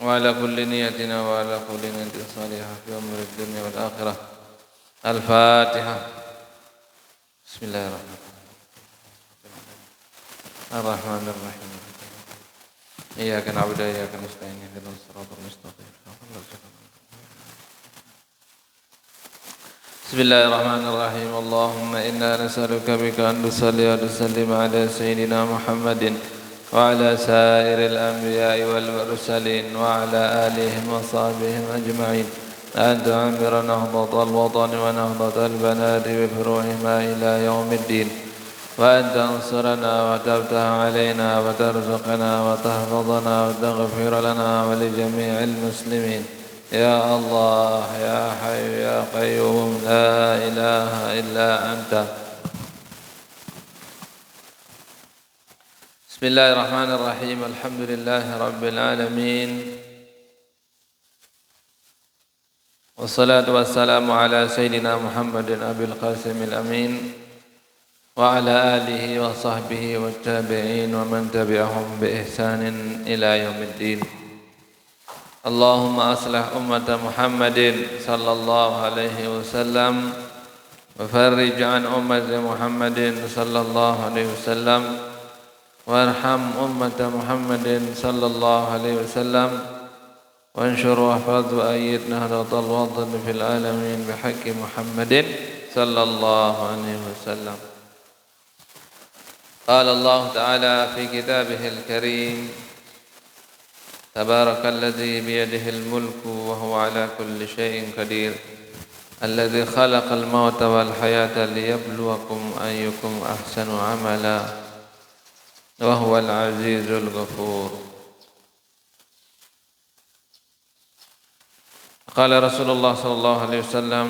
وعلى كل نيتنا وعلى كل نية صالحة في أمر الدنيا والآخرة. الفاتحة. بسم الله الرحمن الرحيم. إياك نعبد وإياك نستعين اهدنا الصراط المستقيم. بسم الله الرحمن الرحيم. اللهم إنا نسألك بك أن تصلي وتسلم على سيدنا محمد وعلى سائر الأنبياء والمرسلين وعلى آلهم وصحبهم أجمعين أن تعمر نهضة الوطن ونهضة البلاد بفروعهما إلى يوم الدين، وأن تنصرنا وتفتح علينا وترزقنا وتحفظنا وتغفر لنا ولجميع المسلمين يا الله يا حي يا قيوم لا إله إلا أنت. بسم الله الرحمن الرحيم. الحمد لله رب العالمين، والصلاة والسلام على سيدنا محمد أبي القاسم الأمين وعلى آله وصحبه والتابعين ومن تبعهم بإحسان إلى يوم الدين. اللهم أصلح أمة محمد صلى الله عليه وسلم وفرج عن أمة محمد صلى الله عليه وسلم وارحم أمة محمد صلى الله عليه وسلم وانشر واحفظ وأيد نهضة الوطن في العالمين بحق محمد صلى الله عليه وسلم. قال الله تعالى في كتابه الكريم: تبارك الذي بيده الملك وهو على كل شيء قدير الذي خلق الموت والحياة ليبلوكم أيكم أحسن عملا وهو العزيز الغفور. قال رسول الله صلى الله عليه وسلم: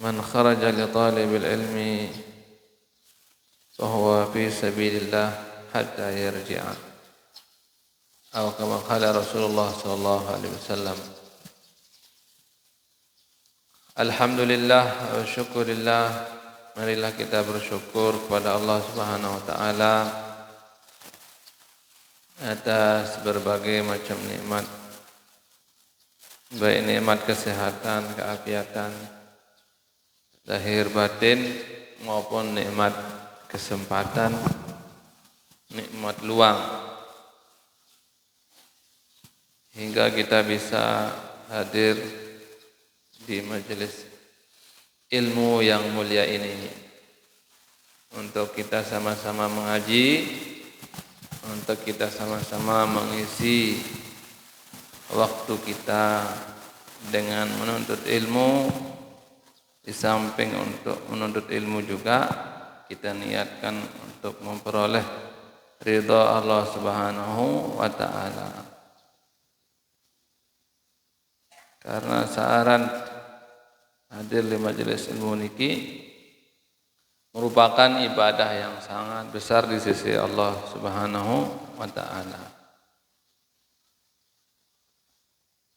من خرج لطالب العلم فهو في سبيل الله حتى يرجع، atau kama qala Rasulullah sallallahu alaihi wasallam. Alhamdulillah wa syukurillah, marilah kita bersyukur kepada Allah Subhanahu wa taala atas berbagai macam nikmat, baik nikmat kesehatan, keafiatan lahir batin maupun nikmat kesempatan, nikmat luang, hingga kita bisa hadir di majelis ilmu yang mulia ini untuk kita sama-sama mengaji, untuk kita sama-sama mengisi waktu kita dengan menuntut ilmu. Di samping untuk menuntut ilmu juga kita niatkan untuk memperoleh ridha Allah Subhanahu wa taala. Karena saran hadir di majelis ilmu niki merupakan ibadah yang sangat besar di sisi Allah Subhanahu wa taala.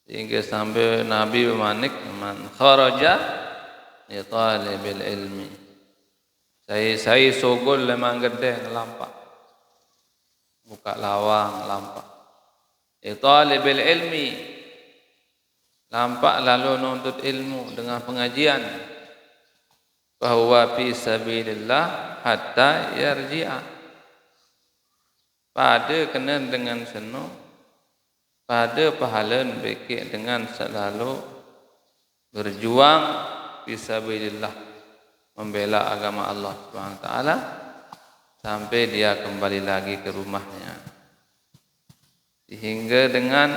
Sehingga sampai Nabi memanik, man kharaja li talibil ilmi. Saya sogol lemang gede lampak. Buka lawang lampak. Li talibil ilmi, lampak lalu nuntut ilmu dengan pengajian. Bahwa fi sabilillah hatta yarji'a. Pada kena dengan senang, pada pahala bekik dengan selalu berjuang fi sabilillah, membela agama Allah Subhanahu wa taala sampai dia kembali lagi ke rumahnya. Sehingga dengan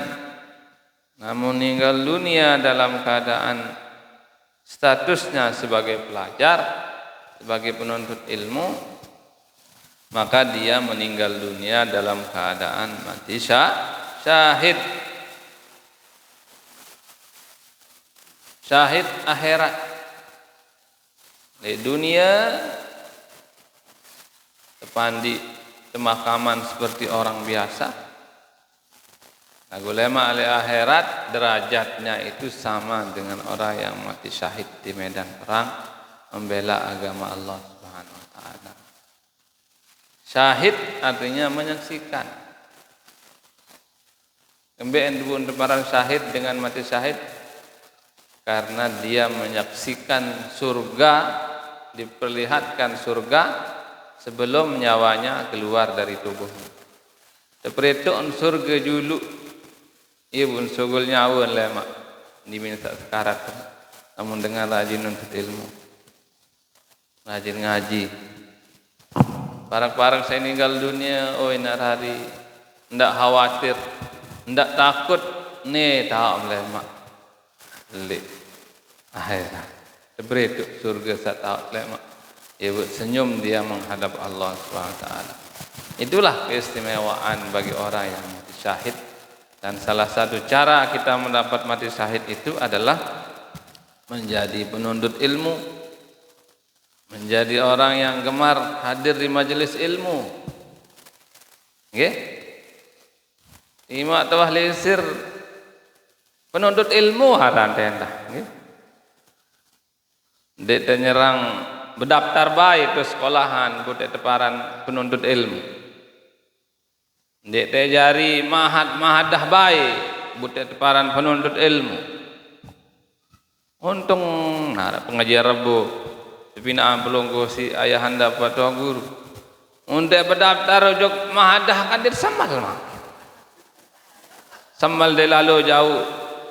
namun meninggal dunia dalam keadaan statusnya sebagai pelajar, sebagai penuntut ilmu, maka dia meninggal dunia dalam keadaan mati syahid. Syahid akhirat. Di dunia tepandi pemakaman seperti orang biasa. Ulama ahli akhirat derajatnya itu sama dengan orang yang mati syahid di medan perang membela agama Allah Subhanahu wa taala. Syahid artinya menyaksikan. Kembali disebut para syahid dengan mati syahid karena dia menyaksikan surga, diperlihatkan surga sebelum nyawanya keluar dari tubuh. Seperti itu surga dulu, ia pun surga nyawa lama diminta sekarat. Namun dengan rajin untuk ilmu, rajin ngaji. Parang-parang saya meninggal dunia, oh nak hari, ndak khawatir, ndak takut, ni tak lama. Lek, akhirnya seperti itu surga tak tahu lama. Ia senyum dia menghadap Allah SWT. Itulah keistimewaan bagi orang yang mati syahid. Dan salah satu cara kita mendapat mati syahid itu adalah menjadi penuntut ilmu, menjadi orang yang gemar hadir di majelis ilmu. Nggih? Ima tawah lisir penuntut ilmu haran tenda, nggih. Dek nyerang berdaftar baik ke sekolahan buat teparan penuntut ilmu. Dek jari mahadah baik buat teparan penuntut ilmu. Untung nara pengajian Rebo pinaan pelunggu si ayahanda patua guru. Untuk berdaftar ujung mahadah kadir samal mah. Samal de lalu jauh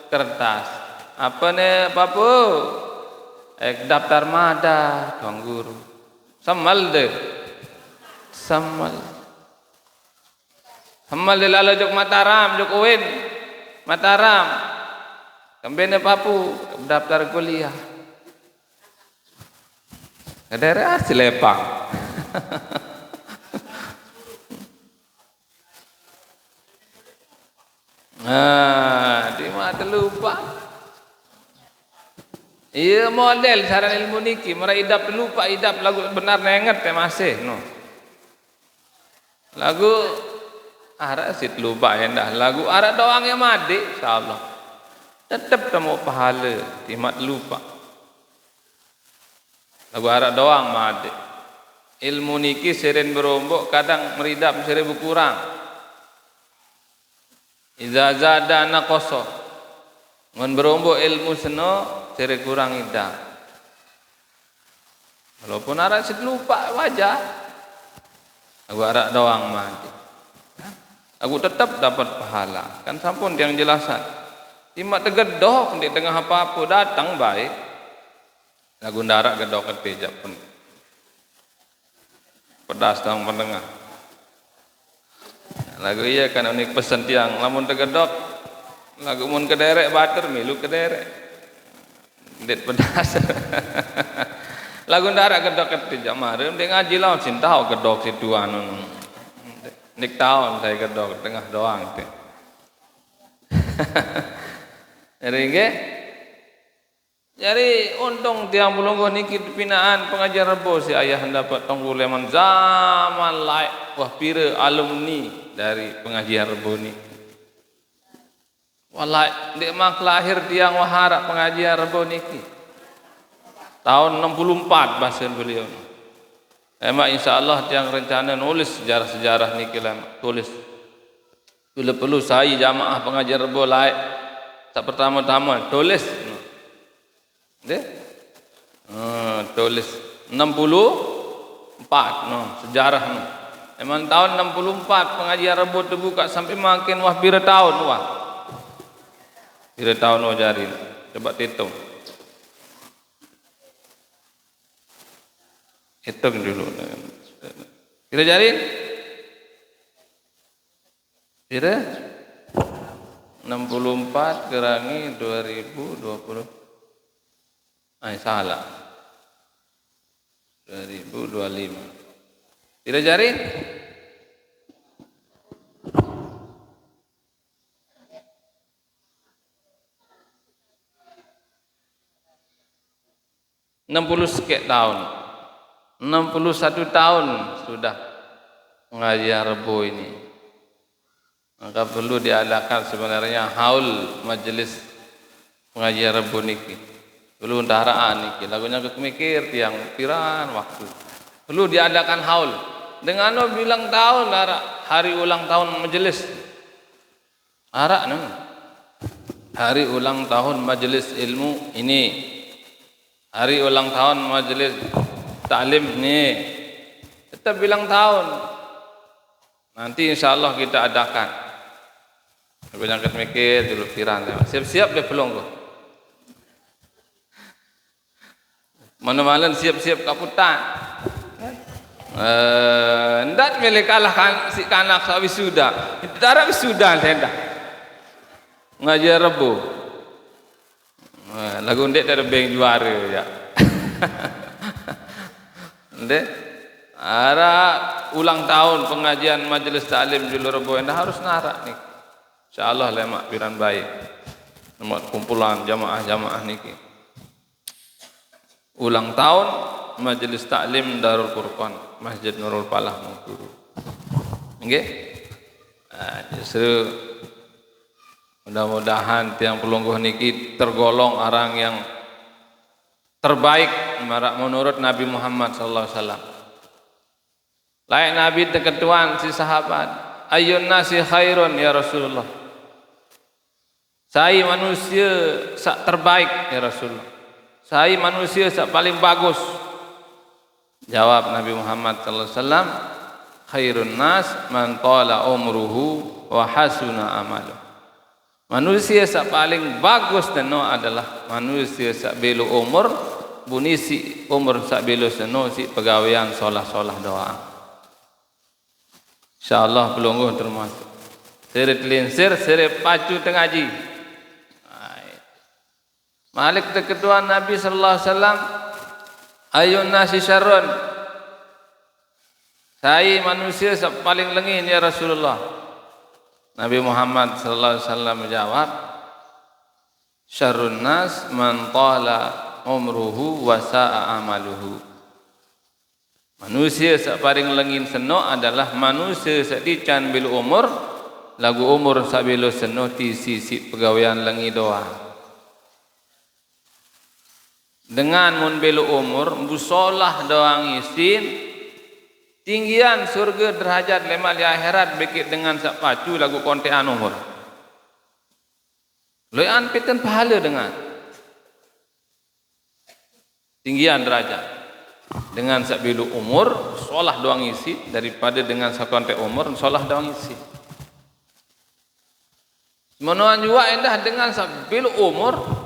kertas. Apa ne papu? Daftar mahadah tuang guru. Samal de. Samal. Samal de lalu ujung Mataram, ujung Uin. Mataram. Kembali papu daftar kuliah. Daerah Silepang. Di mana lupa. Iya model saran ilmu niki, mara idap lupa idap lagu benar nenget masih no. Lagu ara sit lupa endah, lagu ara doang yang mati insyaallah. Tetap temu pahala, timat lupa. Lagu harap doang mati. Ilmu niki sering berombok, kadang meridap sering berkurang. Iza zada naqasa. Mun berombok ilmu seno sering kurang idap. Walaupun harap sit lupa wajar. Lagu harap doang mati. Aku tetap dapat pahala. Kan sampun yang jelasan. Timak tegedok di tengah apa-apa datang baik. Lagu darak gedok kepejak pun. Pedas tang pendengar. Lagu iya kan unik pesan tiang. Lamun tegedok. Lagu mun kederek bater milu kederek. Det pedas. Lagu darak gedok kepejak marem. Dia ngaji lawan sintau gedok situ anu. Nik tahun saya gedok tengah doang. Jadi untung tiang bulungguh niki pinaan pengajian Rebo si ayah dapat tunggu leman zaman laik wah pira alumni dari pengajian Rebo ni. Walai dek mak lahir tiang wahara pengajian Rebo niki. Tahun 64 bahasa beliau. Emak insyaallah tiang rencana nulis sejarah-sejarah niki lah tulis. Bila perlu saya jamaah pengajian Rebo laik. Tak pertama-tama tulis. Deh. Tulis 64 no sejarah no. Memang tahun 64 pengajian Rebo terbuka sampai makin wah pira tahun wah. Pira tahun wah jari. Coba hitung. Hitung dulu. Pira jari? Pira? 64 kurangi 2020. Salah. 2025. Tidak jari? Sekian tahun. 61 tahun sudah pengajian Rebo ini. Maka perlu diadakan sebenarnya haul majelis pengajian Rebo niki. Perlu untaraan niki. Lagunya kemikir tiang piran waktu. Perlu diadakan haul. Dengan bilang tahun hari ulang tahun majelis. Arak nih. Hari ulang tahun majelis ilmu ini. Hari ulang tahun majelis taklim ni. Tetap bilang tahun. Nanti insyaAllah kita adakan. Bilang kat mikir dulu firan. Siap-siap dia pelong kau. Mana-mana siap-siap kaputan. Ndak milih kalah kan si kanak sa wisuda. Darah wisuda tenda. Ngajar Rebo. Lagu ndek terbeng juara ya. Ndek ara ulang tahun pengajian majelis taklim di Rebo enda harus narak nih. Insyaallah lemak piran baik. Lemak kumpulan jamaah-jamaah niki. Ulang tahun majelis taklim Darul Furqan Masjid Nurul Falah Mengkuru. Nggih? Justru mudah-mudahan tiang pelungguh niki tergolong orang yang terbaik menurut Nabi Muhammad sallallahu alaihi wasallam. Lain Nabi ketuan si sahabat, ayyun nasi khairun ya Rasulullah. Saya manusia sak terbaik ya Rasulullah. Saya manusia sak paling bagus. Jawab Nabi Muhammad sallallahu alaihi wasallam, khairun nas man tala umruhu wa hasuna amaluh. Manusia sak paling bagus teno adalah manusia sak belu umur, bunisi umur sak belu seno si pegawaian solah-solah doa. Insyaallah pelungguh termasuk. Seret linsir, seret pacu tengaji. Malik ketua Nabi sallallahu alaihi wasallam, ayun nasi syarrun. Saya manusia paling lengin ya Rasulullah. Nabi Muhammad sallallahu alaihi wasallam menjawab, syarrun nas man tala umruhu wa sa'a amaluhu. Manusia paling lengin seno adalah manusia dican bil umur, lagu umur sabilo seno ti sisi pegawaian lengi doa. Dengan mun belu umur busolah doang isin tinggian surga derajat lemak di akhirat bekit dengan sak pacu lagu kontean umur. Loyan peten pahala dengan tinggian derajat dengan sak belu umur solah doang isi daripada dengan sak konte umur solah doang isi. Menuan juga endah dengan sak belu umur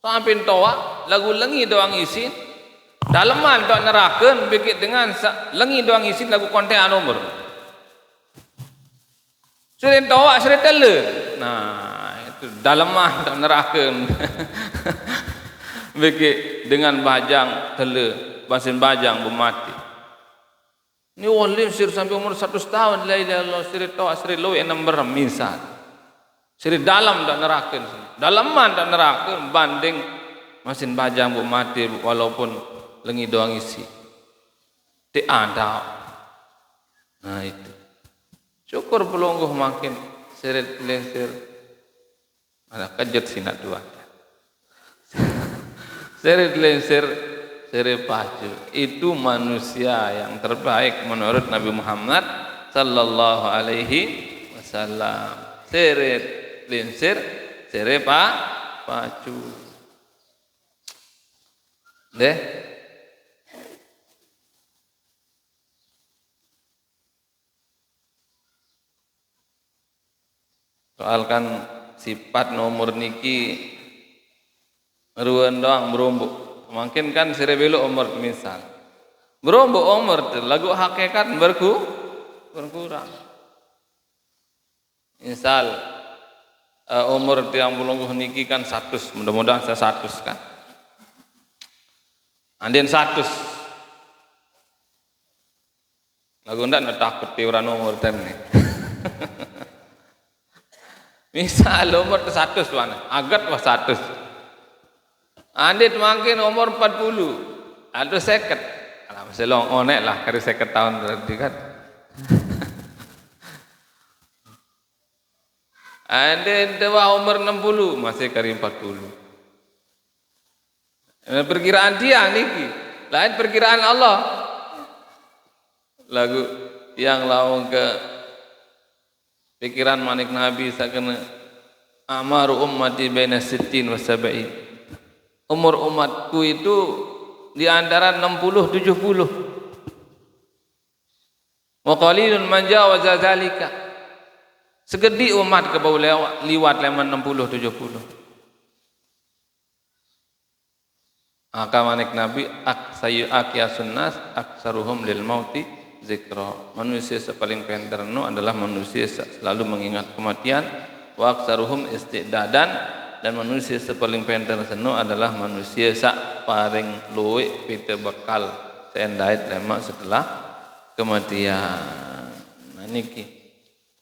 sampai toa lagu lengi doang isin daleman tok nerakeun bikit dengan lengi doang isin lagu kontean umur sering toa sering tele. Nah itu daleman tok nerakeun bikit dengan bajang tele basin bajang bemati ni walim sir sampai umur 100 tahun la ilaha illallah sir toa sir lo enam berem misal sir dalam tok nerakeun daleman tok nerakeun banding masin bajang bu mati walaupun lengi doang isi. Ti ada. Nah itu. Syukur pelungguh makin seret lensir. Ada kejut sinat dua. Seret lensir, seret pacu. Itu manusia yang terbaik menurut Nabi Muhammad sallallahu alaihi wasallam. Seret lensir, seret pacu. Deh. Soalkan sifat nomor niki ruan doang berumbuk. Mungkin kan serebelo umur misal. Berumbuk umur lagu hakikat berkurang. Misal umur tiang bulungguh niki kan 100, mudah-mudahan saya 100 kan. Andien 100. Lagu ndak takut tiuran umur tem ni. Misal umur 100 mana? Agat wah 100. Andien makin umur 40. Ada 50. Alah masih long onek lah kari 50 tahun berarti kan. Andien tua umur 60 masih kari 40. Perkiraan dia niki lain perkiraan Allah. Lagu yang lawang ke Pikiran manik Nabi sakena amaru ummati baina 60 wa 70. Umur umatku itu di antara 60 70. Wa qalilun man jawaza zalika. Segedi umat ke bau liwat leman 60 70. Maka manik Nabi akyasun nas aksaruhum lil mauti zikra. Manusia sepaling pintarno adalah manusia selalu mengingat kematian. Wa aksaruhum istidadan, dan manusia sepaling pintar seno adalah manusia sak paling luwih pite bekal sendait lemak setelah kematian. Nah niki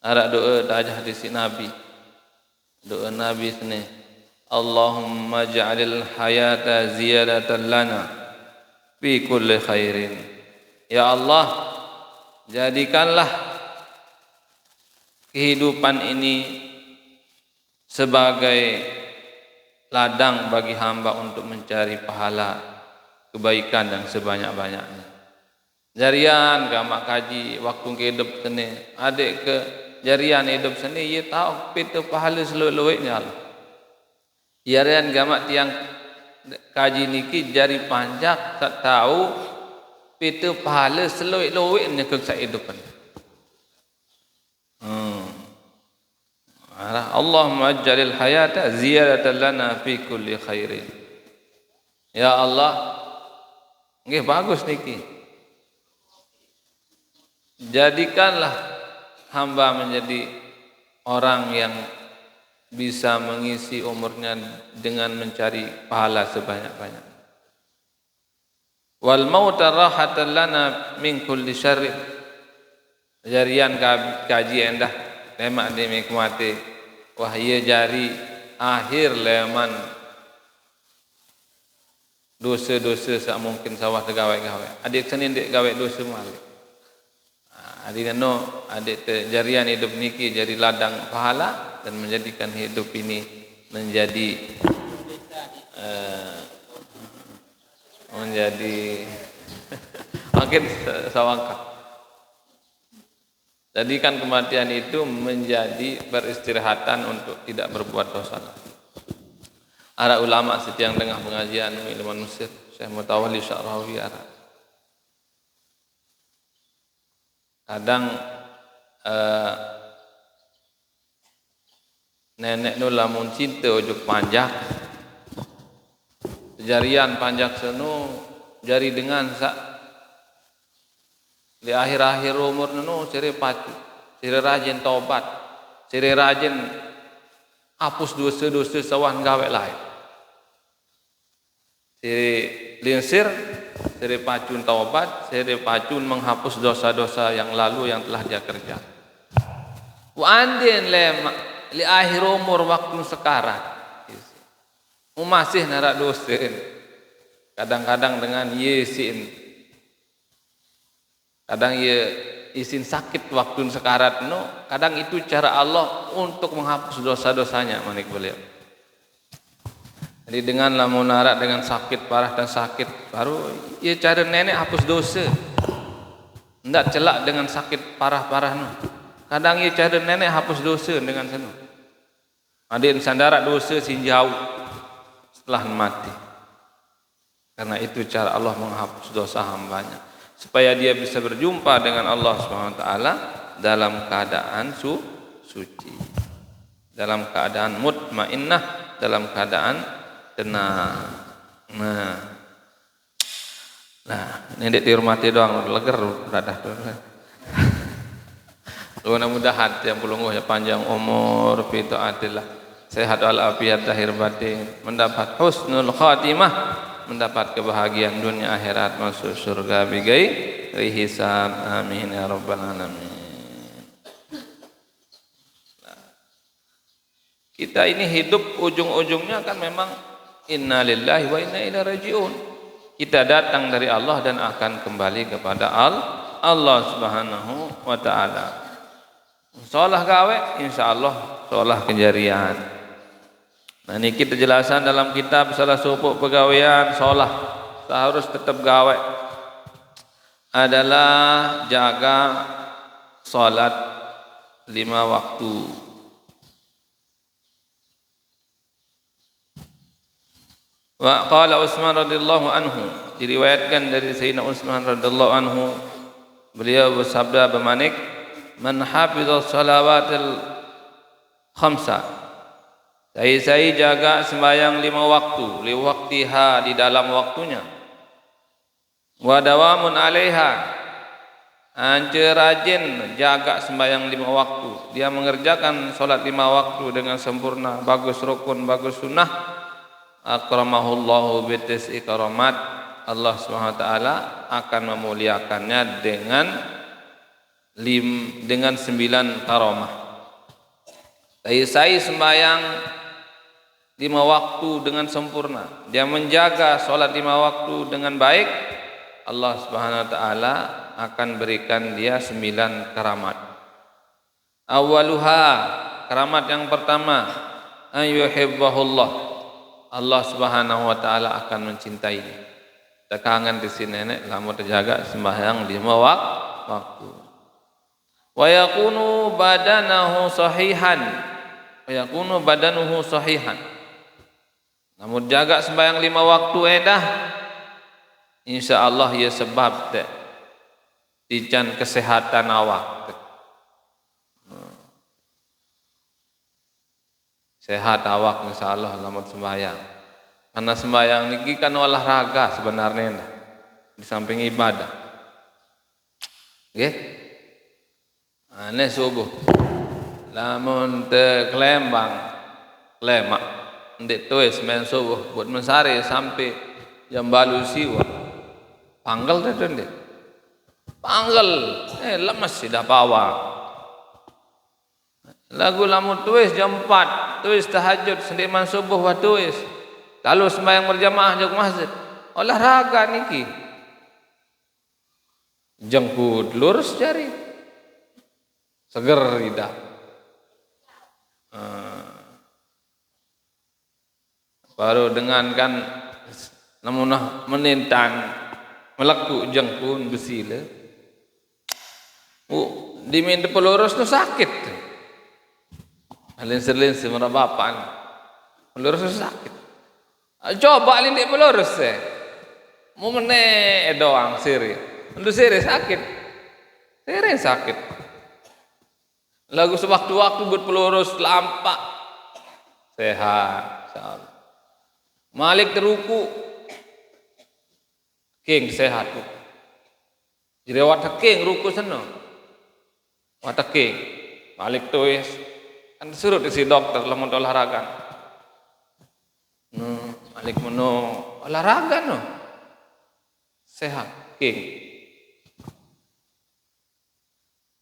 arak doa tajah di si Nabi. Doa Nabi sini, Allahumma ja'alil hayata ziyadatan lana fi kulli khairin. Ya Allah, jadikanlah kehidupan ini sebagai ladang bagi hamba untuk mencari pahala kebaikan yang sebanyak-banyaknya. Jarian gamak kaji waktu ke hidup sini, adik ke jarian hidup sini, ia tahu pita pahala seluruh-luruhnya Allah. Jarian gamak tiang kaji niki jari panjak tak tahu pita pahala seluruh-luruhnya kehidupan. Allahumma ajjalil hayata ziyadatan lana fi kulli khairin. Ya Allah, nggih bagus niki. Jadikanlah hamba menjadi orang yang bisa mengisi umurnya dengan mencari pahala sebanyak-banyak. Wal mauta rahatan lana min kulli syarri. Jarian kaji endah lemak demi kumate. Wah ia jari akhir leman dosa-dosa sak mungkin sawah tegawai-gawai. Adik senin dek gawai dosa malik. Adik no adik jarian hidup niki jadi ladang pahala dan menjadikan hidup ini menjadi makin sawangkah. Jadikan kematian itu menjadi peristirahatan untuk tidak berbuat dosa. Para ulama setiang tengah pengajian ilmu manusia, Syekh Mutawalli Sya'rawi arah. Kadang nenek nu lamun cinta ujuk panjak, jarian panjak senu jari dengan sak di akhir-akhir umur nenu ciri pacu, ciri rajin taubat, ciri rajin hapus dosa-dosa sawan gawe lain. Ciri linsir, ciri pacun taubat, ciri pacun menghapus dosa-dosa yang lalu yang telah dia kerja. Wa andin li akhir umur waktu sekarang. Masih narak dosa. Kadang-kadang dengan yesin. Kadang ia isin sakit waktu sekarat no, kadang itu cara Allah untuk menghapus dosa-dosanya manik beliau. Jadi dengan lamun narak dengan sakit parah dan sakit baru ia cara nenek hapus dosa. Ndak celak dengan sakit parah-parah no. Kadang ia cara nenek hapus dosa dengan seno. Adin sandarak dosa sin jauh setelah mati. Karena itu cara Allah menghapus dosa hambanya. Supaya dia bisa berjumpa dengan Allah SWT dalam keadaan suci, dalam keadaan mutmainnah, dalam keadaan tenang. Nah, ini dek dihormati doang, leger beradah. Mudah-mudahan yang pelungguhnya panjang umur, fi taatillah, sehat walafiat zahir batin, mendapat husnul khatimah, mendapat kebahagiaan dunia akhirat, masuk surga bighairi hisab. Amin ya rabbal alamin. Kita ini hidup ujung-ujungnya kan memang inna lillahi wa inna ilaihi rajiun. Kita datang dari Allah dan akan kembali kepada Allah Subhanahu wa taala. Solah gawe insyaallah solah kejarian. Nah ini kita jelasan dalam kitab salah sopok pegawaian solah harus tetap gawe adalah jaga salat 5 waktu. Wa qala Utsman radhiyallahu anhu, diriwayatkan dari Sayyidina Utsman radhiyallahu anhu, beliau bersabda bermanik, man hafizas salawatil khamsa, saya jaga sembahyang 5 waktu, li waqtiha, di dalam waktunya, wa dawamun 'alaiha, rajin jaga sembahyang 5 waktu, dia mengerjakan salat 5 waktu dengan sempurna, bagus rukun, bagus sunnah, akramahullahu bitis'i karamat, Allah Subhanahu wa taala akan memuliakannya dengan 9 karamah. Saya sembahyang 5 waktu dengan sempurna, dia menjaga salat 5 waktu dengan baik, Allah Subhanahu wa taala akan berikan dia 9 karamat. Awaluha, karamat yang pertama, ayyuhibbahullah, Allah Subhanahu wa taala akan mencintai dia. Tekangan di sini nenek kamu terjaga sembahyang 5 waktu. Wa yakunu badanahu sahihan. Wa yakunu badanuhu sahihan. Namun jaga sembahyang 5 waktu insyaallah ya sebab dican kesehatan awak. Sehat awak insyaallah lamun sembahyang. Karena sembahyang niki kan olahraga sebenarnya di samping ibadah. Nggih. Ane subuh. Lamun te Klembang, Klemak, ndek tuis men subuh buat mensari sampai jam balu siwa. Panggal teh ndek. Panggal, lemes sudah pawang. Lagu lamun tuis jam 4, tuis tahajud sendiman subuh wa tuis. Kalau sembahyang berjamaah jog masjid, olahraga niki. Jengkut lurus jari. Seger lidah. Baru dengan kan namun menentang meleku jengkun besi le. Dimin pelurus tu sakit. Lenser-lenser mana bapak pelurus sakit. Coba lindik pelurus mau meneh doang siri. Untuk siri sakit. Siri sakit. Lagu sewaktu-waktu buat pelurus lampak. Sehat insyaallah. Malik teruku. King sehat. Jadi watak king ruku sana. Watak king. Malik tuis. Kan suruh si dokter lamun olahraga. Malik meno olahraga no. Sehat, king.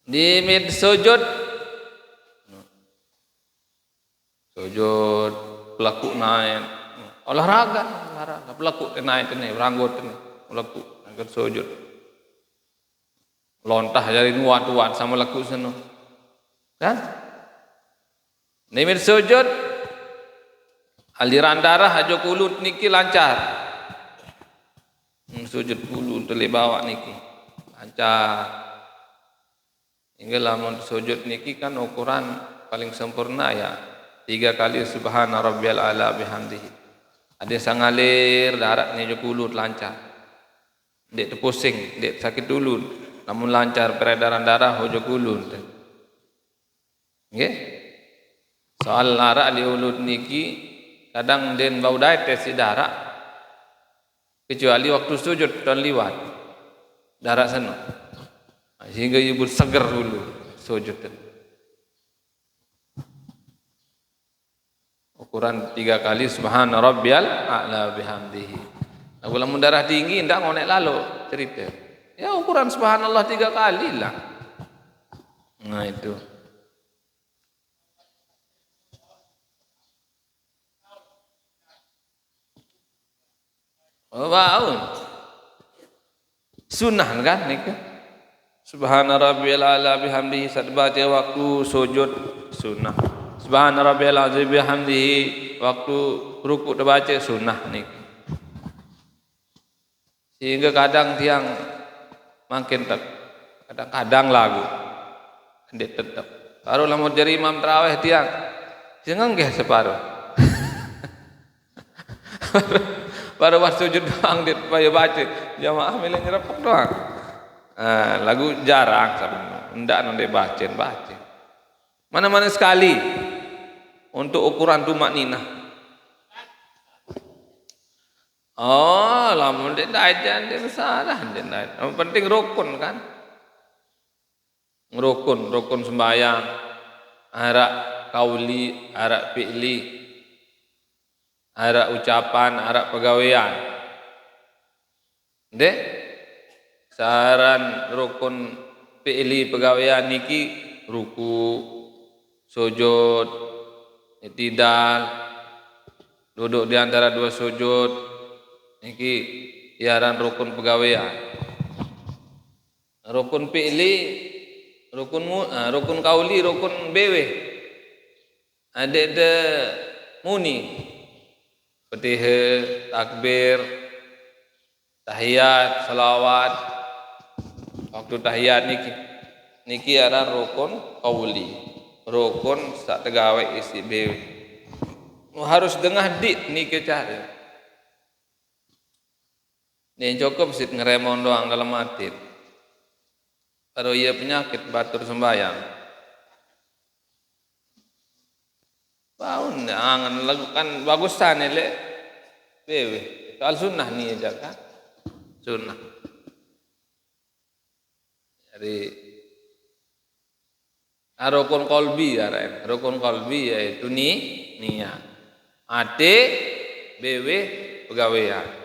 Di mid sujud. Sujud pelaku naik. Olahraga, pelaku naik ni, ranggut ni, pelaku angkat sujud. Lontah dari nuat-nuat sama laku sana. Kan? Nimir sujud, aliran darah ajo kulut niki lancar. Sujud kulut teli bawa niki lancar. Hingga lamun sujud niki kan ukuran paling sempurna ya 3 kali subhana rabbiyal a'la bihamdihi. Ada sangalir darah ni ajo kulut lancar. Dek pusing, dek sakit dulu, namun lancar peredaran darah ajo kulut. Nggih? Soal lara di ulut niki kadang den bau daet si darah kecuali waktu sujud dan liwat darah sana sehingga ibu seger dulu sujud ukuran 3 kali subhana rabbiyal a'la bihamdihi. Kalau mun darah tinggi ndak ngonek lalu cerita ya ukuran subhanallah 3 kali lah. Nah itu wow. Sunnah kan niku. Subhana rabbiyal a'la bihamdihi saat baca waktu sujud sunnah. Subhana rabbiyal azim bihamdihi waktu rukuk terbaca sunnah niku. Sehingga kadang tiang makin kadang-kadang lagu ndek tetep Baru lamun jadi imam tarawih tiang. Sengenggeh separuh. Baru pas sujud doang dia baca jamaah milih nyerepek doang. Lagu jarang sebenarnya. Ndak nanti baca. Mana-mana sekali untuk ukuran tumak nina. Oh, lamun dia tidak salah dia. Yang penting rukun kan. Rukun sembahyang, arak kauli, arak fi'li, arak ucapan, arak pegawaian. Deh, saran rukun fi'li pegawaian niki ruku, sujud, i'tidal, duduk di antara dua sujud, niki iaran rukun pegawaian. Rukun fi'li, rukun kauli, rukun bewe. Ada muni, petihe, takbir, tahiyat, salawat. Waktu tahiyat niki iaran rukun kauli, rukun sak tegawe isi bewe. Harus dengah dik niki cari. Nih cukup sit ngeremon doang dalam hati. Kalau ia penyakit batur sembahyang. Baun angan lakukan bagusan elek bewe. Soal sunnah ni aja kan. Sunnah. Jadi rukun qalbi araen. Rukun qalbi yaitu niat. Ate bewe pegawaian.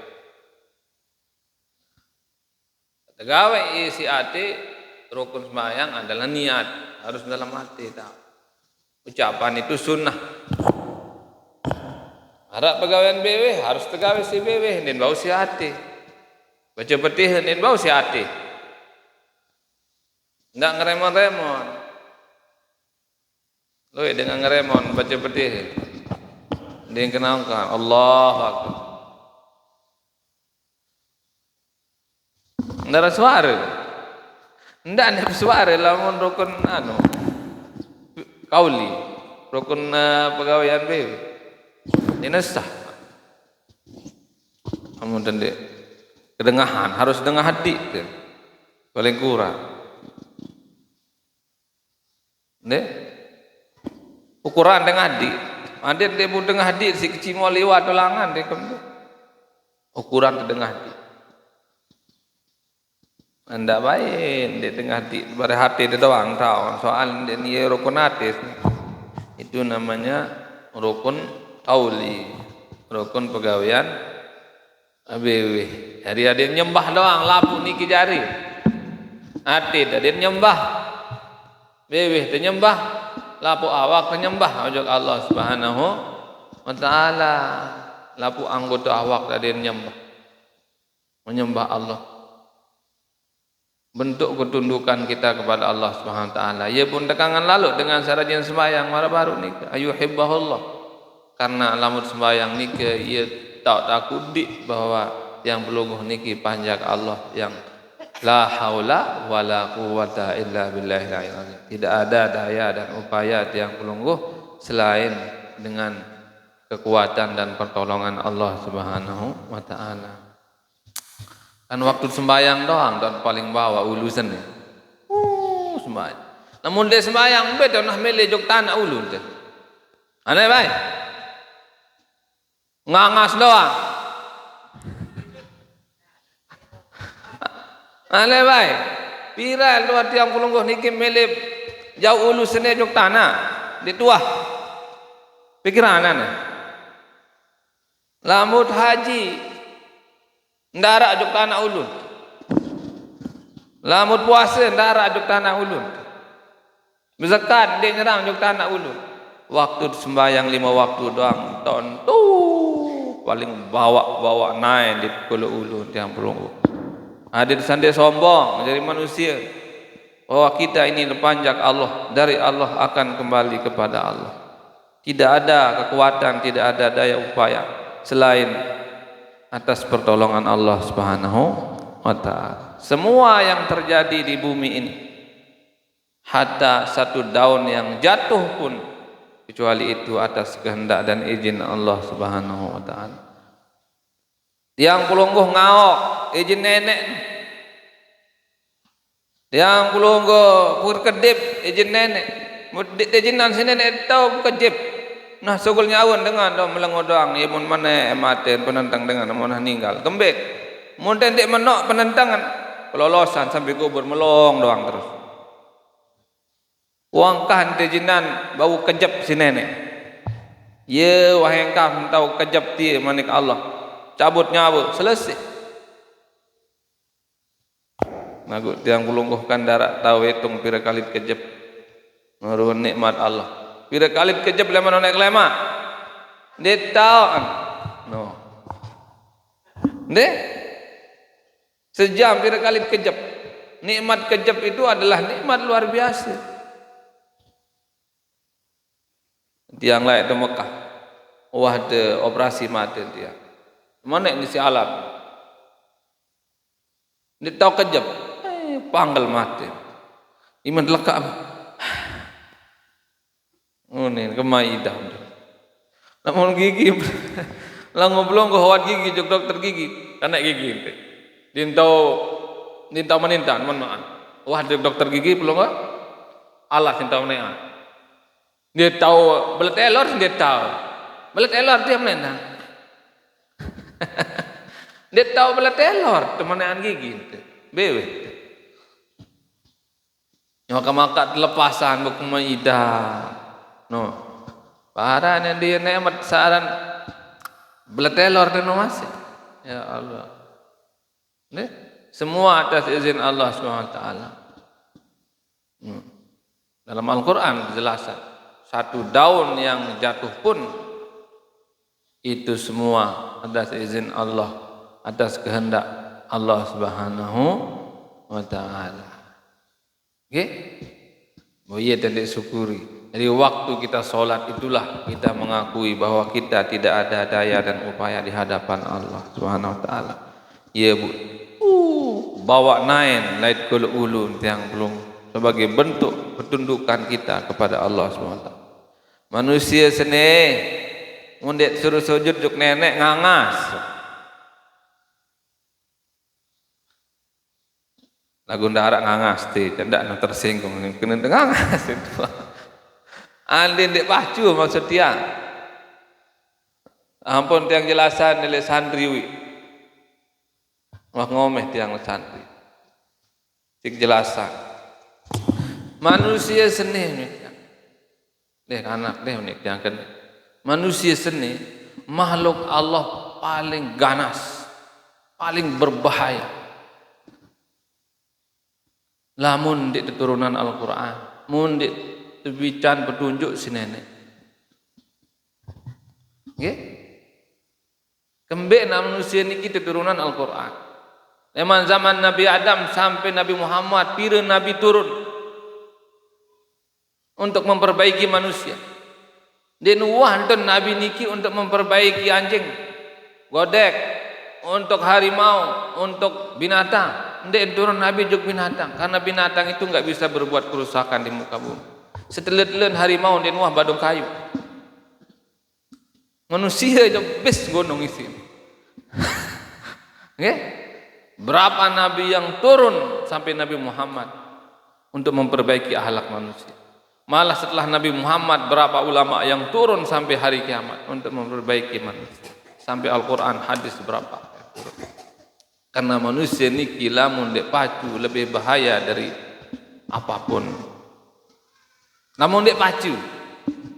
Tegawe isi ate rukun sembahyang adalah niat, harus dalam hati tahu. Ucapan itu sunnah. Harap pegawaian bewe harus tegawe si bewe nen bau si hati. Baca petih nen bau si hati. Ndak ngeremon-remon. Loe dengan ngeremon baca petih. Dia kenalkan Allahu Akbar. Ndak suara. Ndak ada suara lamun rukun kauli, rukun pegawaian bewe. Ini sah. Kemudian dia kedengahan harus dengar hati paling kurang. Nih ukuran dengar hati. Ada dia pun dengar hati si kecil mau lewat dolangan dia kemudian. Ukuran dengar hati. Anda baik di tengah hati dia doang tahu soal ini rukun hati itu namanya rukun kauli, rukun pegawaian bewe. Hari ada nyembah doang lapu niki jari hati ada nyembah bewe dia nyembah lapu awak penyembah ojok Allah Subhanahu wa taala lapu anggota awak ada nyembah menyembah Allah. Bentuk ketundukan kita kepada Allah Subhanahu wa taala. Ia pun tekangan lalu dengan sarajan sembahyang mara baru ni ayuhibbahullah. Karena lamun sembahyang niki ia tak takudi bahwa yang pelungguh niki panjak Allah yang la haula wala quwata illa billahil azim. Tidak ada daya dan upaya yang pelungguh selain dengan kekuatan dan pertolongan Allah Subhanahu wa taala. Kan waktu sembahyang doang dan paling bawah ulusan ni. Sembahyang. Namun dia sembahyang betul nak milih jok tanah ulun tu. Aneh baik. Ngangas doang. Aneh baik. Pira luar tiang pelungguh niki milih jauh ulusan ni jok tanah. Di tuah. Pikiran aneh. Lamut haji ndarak juk tanah ulun. Lamun puasa ndarak juk tanah ulun. Berzakat dia nyerang juk tanah ulun. Waktu sembahyang 5 waktu doang tontu paling bawa naik di kula ulun tiang pelungguh. Ada sandi sombong menjadi manusia bahwa kita ini dipanjak Allah, dari Allah akan kembali kepada Allah. Tidak ada kekuatan, tidak ada daya upaya selain atas pertolongan Allah Subhanahu wa taala. Semua yang terjadi di bumi ini hatta satu daun yang jatuh pun kecuali itu atas kehendak dan izin Allah Subhanahu wa taala. Yang pelungguh ngaok izin nenek. Yang pelungguh berkedip izin nenek. Mudik izinan sini nenek tahu kedip. Nah sugulnya awan dengan dong melengodang imun mana maten penentang dengan amunah ninggal. Kembek. Mun tendik menok penentangan kelolosan sampai kubur melong doang terus. Uangkah izinan bau kejap si nenek. Ye wahai engkau tahu kejap ti manik Allah. Cabut nyawa selesai. Nagut tiang kulungguhkan darat tahu hitung pira kali kejap. Meruh nikmat Allah. Pira kali kejap lemah naik lemah. Dia tahu kan? No. Deh. Sejam pira kali kejap. Nikmat kejap itu adalah nikmat luar biasa. Tiang lain di Mekah. Wah ada operasi mata dia. Mana ini si alam? Dia tahu kejap. Panggal mati. Iman lekak. Oh ni kemaidah. Namun gigi, lah ngobrol ngehawat gigi jok dokter gigi, kena gigi. Dintau menintan, mana? Wah dokter gigi belum nggak? Allah dintau menintan. Dia tahu belet elor dia tahu, belet elor dia menentang. Dia tahu belet elor temenan gigi, bewe. Maka lepasan bukan maidah. No, parah yang dia nemat saran beletelor dan masih. Ya Allah. Nih, semua atas izin Allah SWT. Dalam Al-Quran dijelasan satu daun yang jatuh pun itu semua atas izin Allah, atas kehendak Allah Subhanahu wa taala. Okey? Oh iya tendik syukuri. Jadi waktu kita solat itulah kita mengakui bahwa kita tidak ada daya dan upaya di hadapan Allah Subhanahu wa taala. Ya Bu. Bawa nain lait kul ulun yang belum sebagai bentuk pertundukan kita kepada Allah Subhanahu wa taala. Manusia seni mundet suruh sujud juk nenek ngangas. Lagu ndarak ngangas ti, tidak tersinggung kena ngangas itu. Andin dek pacu maksud tiang. Ampun tiang jelasan nilai sandriwi. Wah ngomeh tiang santri. Cik jelasan. Manusia seni ni. Deh anak deh ni tiang kan. Manusia seni makhluk Allah paling ganas, paling berbahaya. Lamun di turunan Al-Quran, mun di bican petunjuk si nenek. Okay? Kembali manusia ni kita turunan Al-Quran. Memang zaman Nabi Adam sampai Nabi Muhammad, pira Nabi turun untuk memperbaiki manusia. Dan wahdan Nabi niki untuk memperbaiki anjing, godek, untuk harimau, untuk binatang. Ndek turun Nabi juk binatang, karena binatang itu enggak bisa berbuat kerusakan di muka bumi. Setelan harimau dan wah badung kayu. Manusia itu best gunung isi. Okay? Berapa nabi yang turun sampai Nabi Muhammad untuk memperbaiki akhlak manusia. Malah setelah Nabi Muhammad berapa ulama yang turun sampai hari kiamat untuk memperbaiki manusia. Sampai Al-Quran hadis berapa. Karena manusia ni lamun dek pacu lebih bahaya dari apapun. Namun dek pacu,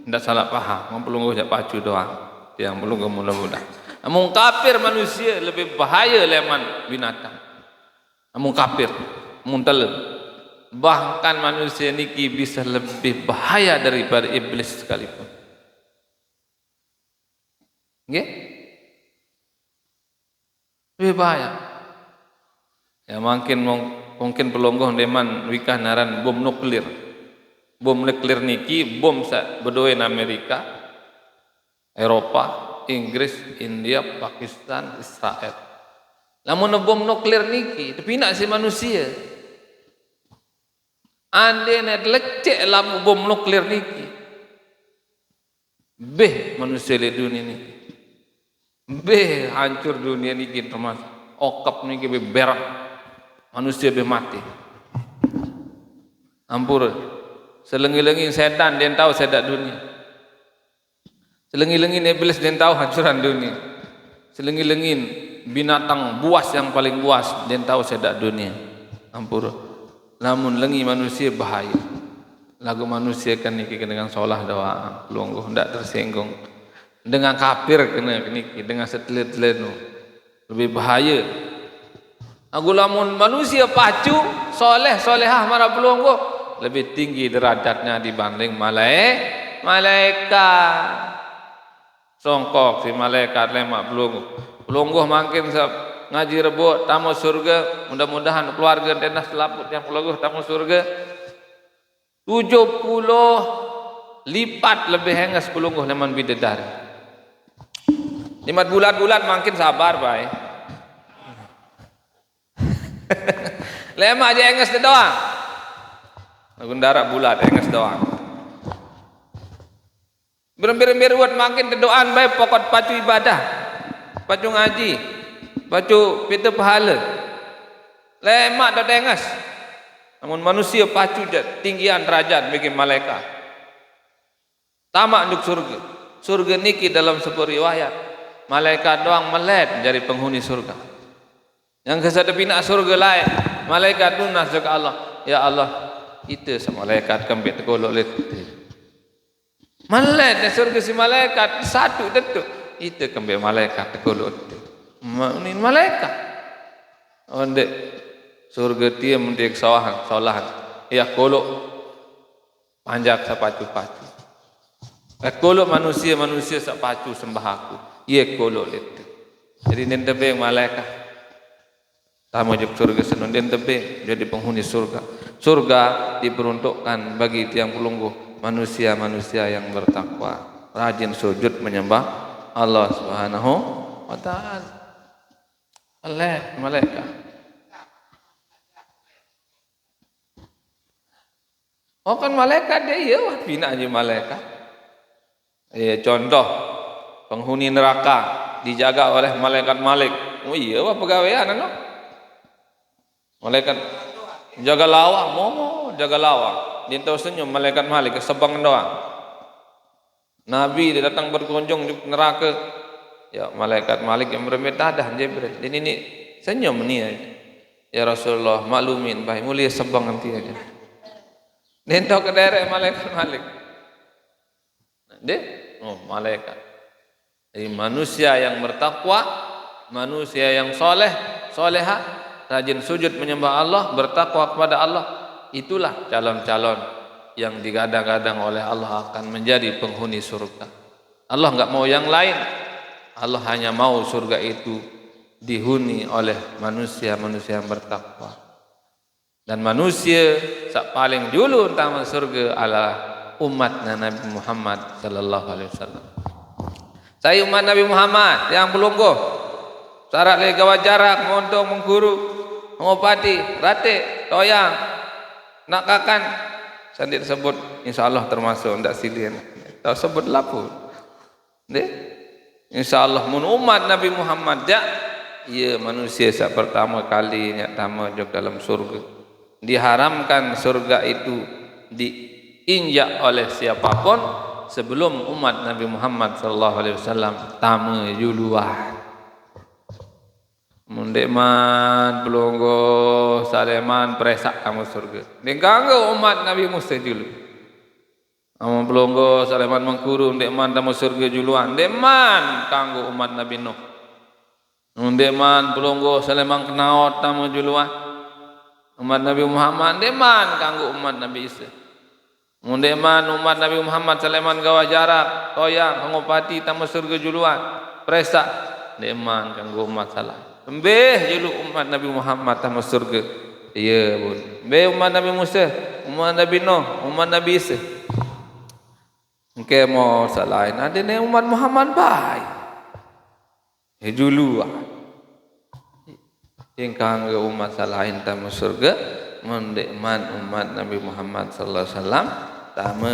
tidak salah paham. Mau pelunggu jak pacu doang, yang pelunggu mudah-mudah. Namun kafir manusia lebih bahaya leman binatang. Namun kafir, muntal. Bahkan manusia niki bisa lebih bahaya daripada iblis sekalipun. Okay? Lebih bahaya. Ya mungkin pelunggu deman wikah naran bom nuklir. Bom nuklir niki bom berdoa Amerika, Eropa, Inggris, India, Pakistan, Israel. Namun bom nuklir niki tapi nak si manusia. Ande net lecek lah bom nuklir niki. Beh manusia di dunia ini. Beh hancur dunia niki termasuk. Okap niki berak. Manusia be mati. Ampur. Selengi-lengi setan dia tahu sedak dunia. Selengi-lengi iblis dia tahu hancuran dunia. Selengi-lengi binatang buas yang paling buas dia tahu sedak dunia. Ampur. Namun lengi manusia bahaya. Lagu manusia kan niki dengan solah doa, lungguh ndak tersinggung. Dengan kafir kena niki, dengan setelit-telenu lebih bahaya. Aku lamun manusia pacu, soleh solehah marah pelungguh lebih tinggi derajatnya dibanding malaikat. Songkok si malaikat lemak pelungguh makin ngaji rebut tamu surga, mudah-mudahan keluarga tenas selaput yang pelungguh tamu surga 70 lipat lebih hengas pelungguh leman bidadari. 5 bulan makin sabar baik. Lemak aja hengas doang. Gundara bulat hengas doang. Berembir-embir buat makin doaan baik pokok pacu ibadah, pacu ngaji, pacu pita pahala. Lemak dah hengas. Namun manusia pacu tinggian derajat bagi malaikat. Tamak untuk surga. Surga niki dalam sebuah riwayat malaikat doang melet jadi penghuni surga. Yang kesada bina surga lain, malaikat dunas ke Allah. Ya Allah, kita sama malaikat kembali tegolok let. Melet di surga si malaikat satu tentu. Kita kembali malaikat tegolok. Ini malaikat. Ondek surga dia mendik solahan. Ya kolok panjak sapacu-pacu. Kolok manusia sapacu sembah aku. Ia kolok itu. Jadi nen tebeng malaikat. Tamu juk surga senun den tebeng jadi penghuni surga. Surga diperuntukkan bagi tiang pelungguh manusia-manusia yang bertakwa, rajin sujud menyembah Allah Subhanahu wa taala. Allah malaikat. Oh kan malaikat dia ya bina aja malaikat. Contoh penghuni neraka dijaga oleh malaikat Malik. Oh iya wah pegawaian no? Malaikat jaga lawang, jaga lawang. Dia tahu senyum malaikat Malik kesebang doang. Nabi dia datang berkunjung di neraka. Ya malaikat Malik yang berminta dah Jibril. Ini senyum ni aja. Ya Rasulullah maklumin baik mulia sebang nanti aja. Dia tahu ke daerah malaikat Malik. Dia malaikat. Jadi manusia yang bertakwa, manusia yang soleh, solehah, rajin sujud menyembah Allah, bertakwa kepada Allah, itulah calon-calon yang digadang-gadang oleh Allah akan menjadi penghuni surga. Allah enggak mau yang lain. Allah hanya mau surga itu dihuni oleh manusia-manusia yang bertakwa. Dan manusia sak paling dulu utama surga adalah umat Nabi Muhammad sallallahu alaihi wasallam. Saya umat Nabi Muhammad yang pelungguh. Syarat le gawa jarak, montong, mengguru, mengobati, rate, toyang, nak kakan. Sandi tersebut insyaallah termasuk ndak silih. Tak sebut lapu. Nggih. Insyaallah mun umat Nabi Muhammad dak ia manusia sak pertama kali nya tama jog dalam surga. Diharamkan surga itu diinjak oleh siapapun sebelum umat Nabi Muhammad sallallahu alaihi wasallam tamu juluan. Mundeman pelungguh Saleman presak kamu surga. Diganggu umat Nabi Musa dulu. Amun pelungguh Saleman mengkuru ndekman tamu surga juluan. Deman kanggo umat Nabi Nuh. Mundeman pelungguh Saleman kenaot tamu juluan. Umat Nabi Muhammad deman kanggo umat Nabi Isa. Mundeman umat Nabi Muhammad Saleman gawa jarak, toyang, ngopati tamu surga juluan, presak deman kanggo umat salah. Embeh julu umat Nabi Muhammad tamu surga. Iya bun. Be umat Nabi Musa, umat Nabi Nuh, umat Nabi Isa. Engke mau salahin ada ne umat Muhammad baik. Juluan. Ingkang umat salahin tamu surga mendekman umat Nabi Muhammad sallallahu alaihi wasallam tama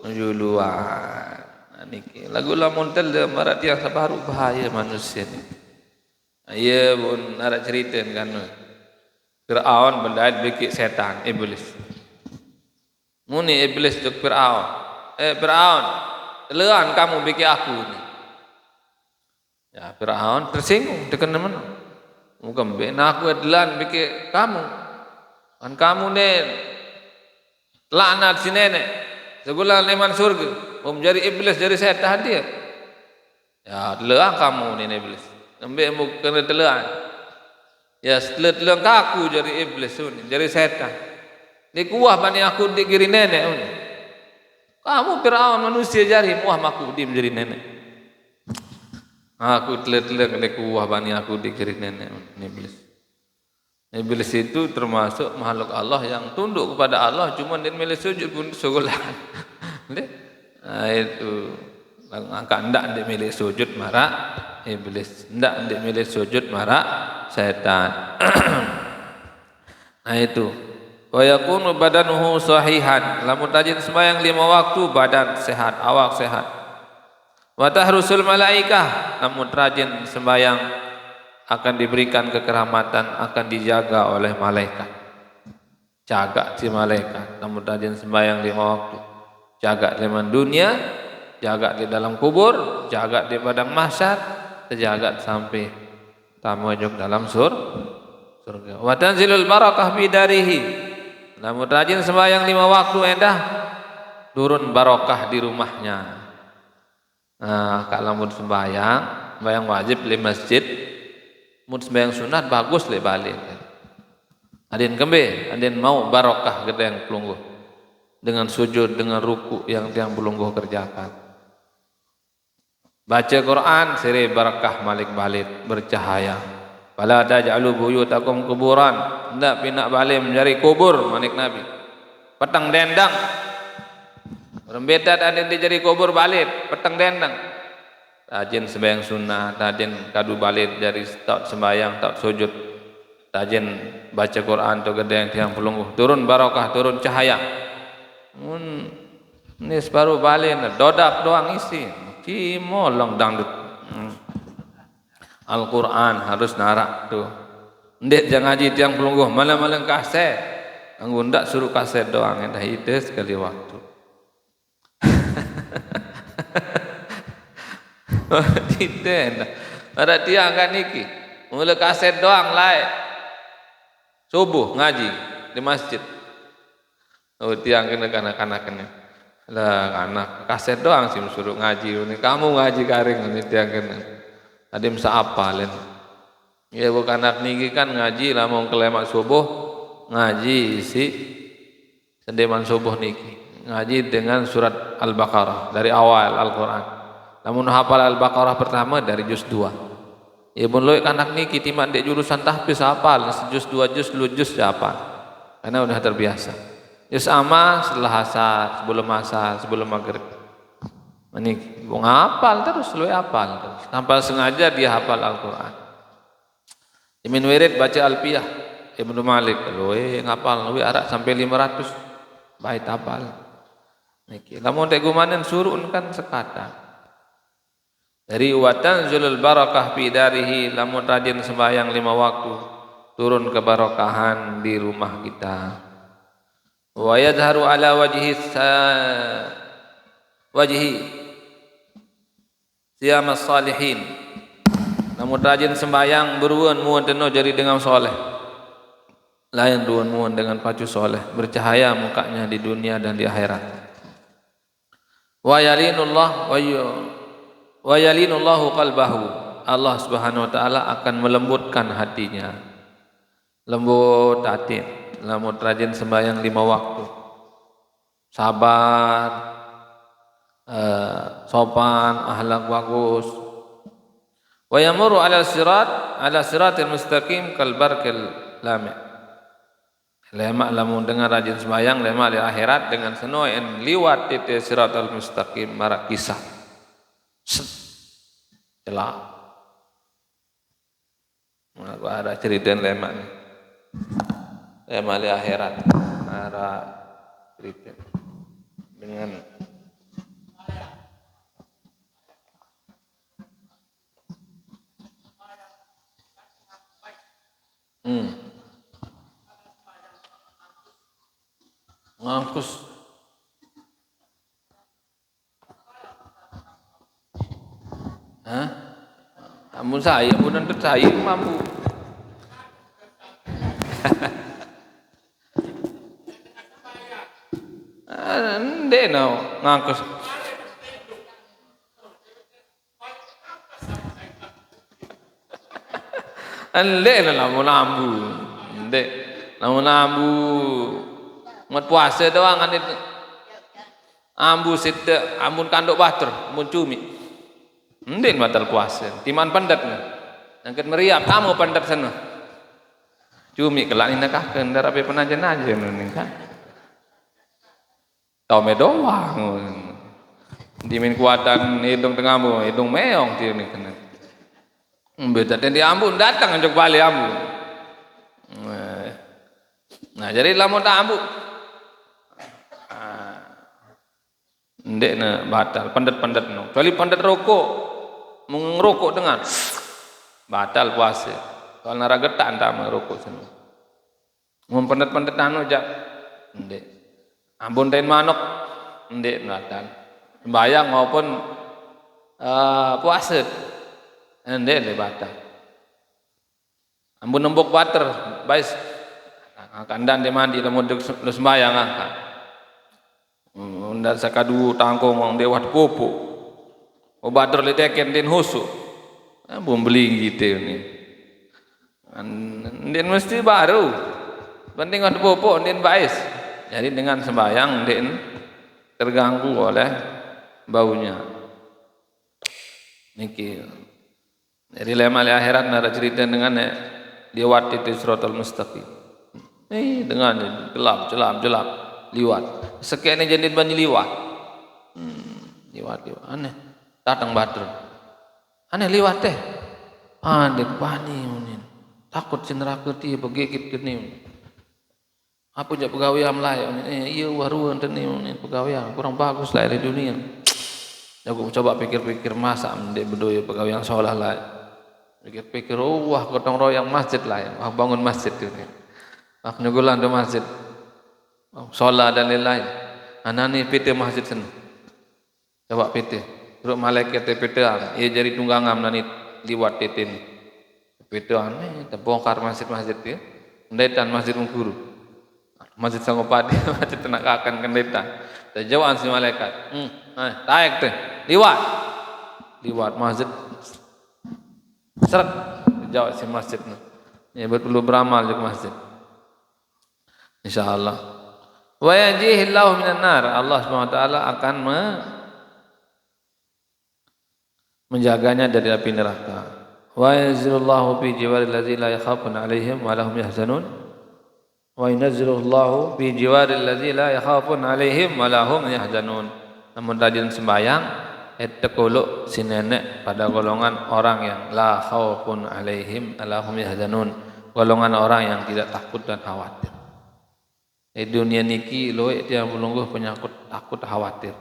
juluan. Niki lagu lamun tel marat yang sabaru bahaya manusia ni. Ya pun ada cerita kan. Firaun berdait bikin setan iblis. Muni iblis tuk Firaun. Firaun, telean kamu bikin aku ni. Ya Firaun tersinggung tekan mana? Mungkin bena aku telan bikin kamu. Kan kamu ni laknat si nenek. Sebulan leman surga. Jadi iblis jadi setan dia. Ya telan kamu ni iblis. Ambil mu kena telan. Ya setelah telan kaku jadi iblis ni, jadi setan. Dia kuah bani aku dikiri nenek ni. Kamu Firaun manusia jari muah maku di menjadi nenek. Aku telan kena kuah bani aku dikiri nenek ni iblis. Iblis itu termasuk makhluk Allah yang tunduk kepada Allah, cuma dia milih sujud pun sogolan. Itu angkat ndak dia milih sujud marah iblis, ndak dia milih sujud marah setan. Nah itu. Wa yakunu badanuhu sahihan, lamun rajin sembahyang 5 waktu badan sehat, awak sehat. Wa tahrusul malaikah, lamun rajin sembahyang akan diberikan kekeramaatan, akan dijaga oleh malaikat. Jaga si malaikat, lamun rajin sembahyang 5 waktu. Jaga di dunia, jaga di dalam kubur, jaga di padang mahsyar, terjaga sampai tamujuk dalam surga. Wa tanzilul barakah bidarihi. Namun rajin sembahyang 5 waktu endah turun barokah di rumahnya. Nah, kalau mun sembahyang wajib di masjid, mun sembahyang sunat bagus le balik. Adin kembe, adin mau barokah gede yang pelungguh. Dengan sujud, dengan ruku yang tiang pelungguh kerjakan. Baca Quran sire barakah malik balik bercahaya. Fala taj'alu buyutakum kuburan, hendak pinak balik mencari kubur manik Nabi. Petang dendang. Rembetat ada dicari kubur balik, petang dendang. Rajin sembahyang sunnah, rajin kadu balik dari taut sembahyang, taut sujud. Rajin baca Quran tu gede yang pelungguh. Turun barakah, turun cahaya. Ini separuh balik, dodak doang isi. Cimolong dangdut. Al-Quran harus narak tu. Ndek jangan ngaji tiang pelungguh malam-malam kaset. Anggo ndak suruh kaset doang endah itu sekali waktu. Tidak endah. Ada tiang kan niki. Mula kaset doang lain. Subuh ngaji di masjid. Oh tiang kena kanak-kanak kena. Lah anak kaset doang sih suruh ngaji ini. Kamu ngaji garing ini tiang kena. Ada masa apalin. Ya bukan anak niki kan ngaji lah mau kelemak subuh ngaji isi sendeman subuh niki ngaji dengan surat Al-Baqarah dari awal Al-Quran. Namun hafal Al-Baqarah pertama dari juz 2. Ya pun loik anak niki timak dek jurusan tahfiz hafal juz 2 juz lu juz hafal. Karena udah terbiasa. Juz amma setelah asar, sebelum asar, sebelum maghrib. Ini wong hafal terus lu hafal terus. Tanpa sengaja dia hafal Al-Qur'an. Imin wirid baca Alfiyah Ibnu Malik lu ngapal lu arak sampai 500 bait hafal. Niki lamun tek gumanen surun kan sekata. Dari watan zulul barakah fi darihi, lamun rajin sembahyang 5 waktu turun keberkahan di rumah kita. Wa yadharu ala wajhi siyamas salihin. Namun rajin sembahyang beruan muan teno jadi dengan soleh. Lain ruan muan dengan pacu soleh, bercahaya mukanya di dunia dan di akhirat. Wa yalinullahu qalbahu. Allah Subhanahu wa taala akan melembutkan hatinya. Lembut hati. Namun rajin sembahyang 5 waktu. Sabar, sopan, akhlak bagus. Wa yamuru ala siratil mustaqim kal barqil lami'. Lemak lamun dengan rajin sembahyang lemak di akhirat dengan seno en liwat titik siratal mustaqim marak kisah. Celak. Aku ada cerita lemak ni. mali akhirat ara cerita dengan ngangkus amun saya amun nanti saya mampu ndek no ngangkus ndek lamun ambu ndek lamun ambu ngot puasa doang kan itu ambu sida amun kanduk bater amun cumi ndek batal puasa timan pendet nangket meriap kamu pendet sana cumi kelak ini kah kendar ape penajan aja nih kan tau me doang dimin kuatan hidung tengahmu hidung meong dia nih kena beda di ambu datang anjuk balik ambu nah jadi lamun tak ambu ndek na batal pendet no kecuali pendet rokok mengerokok dengan batal puasa kalau nara getak entah merokok sana mun pendet anu jak ndek ambon ten manuk ndek batal sembayang maupun puasa ndek le batal ambon nembok bater bais kandan de mandi lamun sembayang kan undar sakadu tangkong wong dewat popo obater le teken den husu bom beli gitu ni den mesti baru penting ada popo den bais jadi dengan sembahyang den terganggu oleh baunya niki jadi lemal akhirat nara cerita dengan liwat itu siratal mustaqim dengan gelap liwat sekian jadi banyak liwat aneh datang bater aneh liwat teh dek pani unin takut neraka ti begigit geni apa je pegawai lain iya waruan teni unin pegawai kurang bagus lah di dunia aku coba pikir-pikir masa ndek bedoyo pegawai yang saleh lah pikir-pikir wah gotong royong masjid lain bangun masjid ini nyugulan do masjid sholat dan lain-lain anani PT masjid sana coba PT terus malaikat PT ia jadi tunggangam nani liwat titin PT aneh terbongkar masjid dia kendetan masjid guru masjid sangopadi masjid tenak akan kendetan jawaan si malaikat taek teh liwat masjid seret jawab si masjid ya betul beramal di masjid insyaallah wa yajihillahu minan nar Allah Subhanahu wa taala akan menjaganya dari api neraka wa yanzilullahu fi jiwaril ladzina la yakhafuna alaihim wa lahum yahzanun wa yanzilullahu fi jiwaril ladzina la yakhafuna alaihim wa lahum yahzanun namun rajin sembahyang tekuluk si nenek pada golongan orang yang la khaufun alaihim wa lahum yahzanun golongan orang yang tidak takut dan khawatir. Di dunia niki loe dia belungguh penyakit takut khawatir.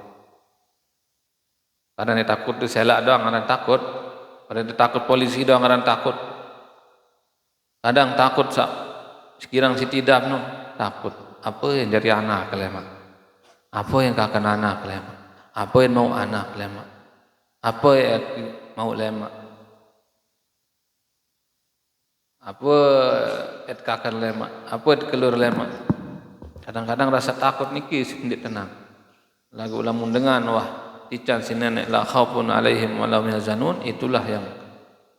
Karena takut itu selak doang ngaran takut. Pada takut polisi doang ngaran takut. Kadang takut sekirang si tidap no takut. Apa yang jadi anak kelema? Apa yang kakak anak kelema? Apa yang mau anak kelema? Apa yang mau lema? Apa yang kakak lema? Apa yang kelur lema? Kadang-kadang rasa takut niki sendiri tenang. Lagu lamun dengan wah dican si nenek la khaufun alaihim wa lahum yahzanun itulah yang